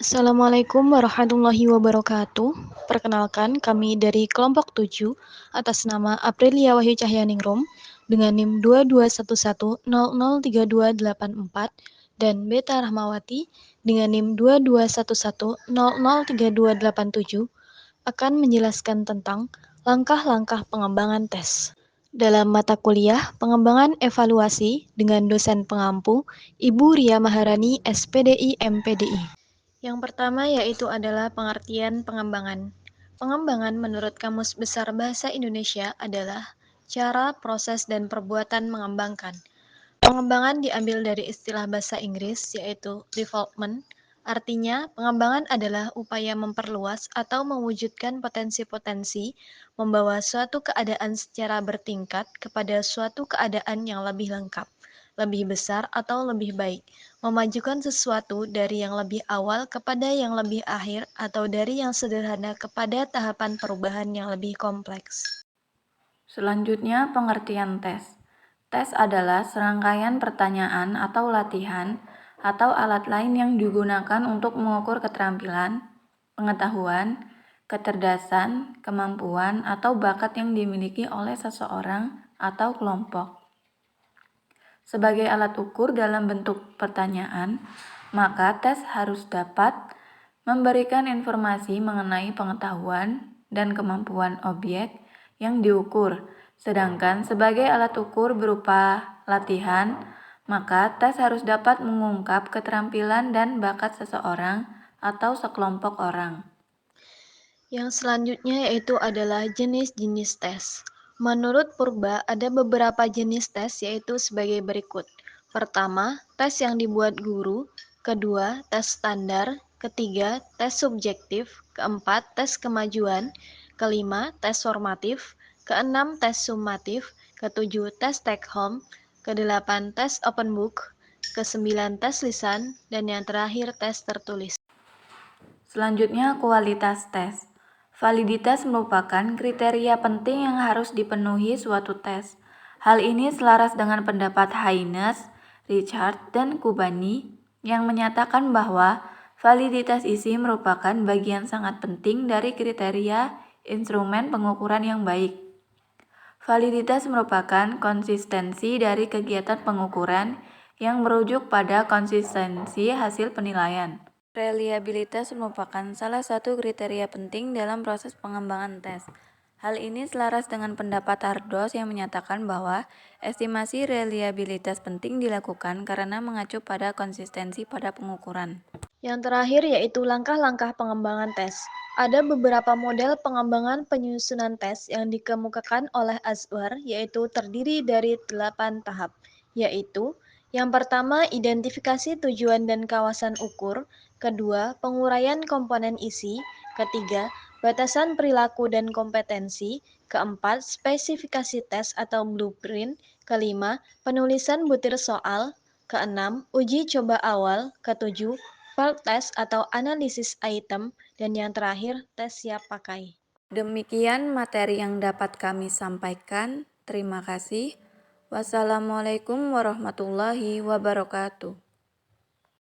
Assalamualaikum warahmatullahi wabarakatuh. Perkenalkan, kami dari kelompok 7 atas nama Aprilia Wahyu Cahyaningrum dengan NIM 2211003284 dan Beta Rahmawati dengan NIM 2211003287 akan menjelaskan tentang langkah-langkah pengembangan tes. Dalam mata kuliah pengembangan evaluasi dengan dosen pengampu Ibu Ria Maharani SPDI MPDI. Yang pertama yaitu adalah pengertian pengembangan. Pengembangan menurut Kamus Besar Bahasa Indonesia adalah cara, proses, dan perbuatan mengembangkan. Pengembangan diambil dari istilah bahasa Inggris yaitu development. Artinya, pengembangan adalah upaya memperluas atau mewujudkan potensi-potensi, membawa suatu keadaan secara bertingkat kepada suatu keadaan yang lebih lengkap, lebih besar atau lebih baik, memajukan sesuatu dari yang lebih awal kepada yang lebih akhir atau dari yang sederhana kepada tahapan perubahan yang lebih kompleks. Selanjutnya, pengertian tes. Tes adalah serangkaian pertanyaan atau latihan atau alat lain yang digunakan untuk mengukur keterampilan, pengetahuan, kecerdasan, kemampuan, atau bakat yang dimiliki oleh seseorang atau kelompok. Sebagai alat ukur dalam bentuk pertanyaan, maka tes harus dapat memberikan informasi mengenai pengetahuan dan kemampuan objek yang diukur. Sedangkan sebagai alat ukur berupa latihan, maka tes harus dapat mengungkap keterampilan dan bakat seseorang atau sekelompok orang. Yang selanjutnya yaitu adalah jenis-jenis tes. Menurut Purba, ada beberapa jenis tes yaitu sebagai berikut. Pertama, tes yang dibuat guru. Kedua, tes standar. Ketiga, tes subjektif. Keempat, tes kemajuan. Kelima, tes formatif. Keenam, tes sumatif. Ketujuh, tes take home. Kedelapan, tes open book. Kesembilan, tes lisan. Dan yang terakhir, tes tertulis. Selanjutnya, kualitas tes. Validitas merupakan kriteria penting yang harus dipenuhi suatu tes. Hal ini selaras dengan pendapat Haynes, Richard, dan Kubani yang menyatakan bahwa validitas isi merupakan bagian sangat penting dari kriteria instrumen pengukuran yang baik. Validitas merupakan konsistensi dari kegiatan pengukuran yang merujuk pada konsistensi hasil penilaian. Reliabilitas merupakan salah satu kriteria penting dalam proses pengembangan tes. Hal ini selaras dengan pendapat Ardos yang menyatakan bahwa estimasi reliabilitas penting dilakukan karena mengacu pada konsistensi pada pengukuran. Yang terakhir yaitu langkah-langkah pengembangan tes. Ada beberapa model pengembangan penyusunan tes yang dikemukakan oleh Azwar, yaitu terdiri dari 8 tahap, yaitu yang pertama, identifikasi tujuan dan kawasan ukur. Kedua, penguraian komponen isi. Ketiga, batasan perilaku dan kompetensi. Keempat, spesifikasi tes atau blueprint. Kelima, penulisan butir soal. Keenam, uji coba awal. Ketujuh, PERT test atau analisis item. Dan yang terakhir, tes siap pakai. Demikian materi yang dapat kami sampaikan. Terima kasih. Wassalamualaikum warahmatullahi wabarakatuh.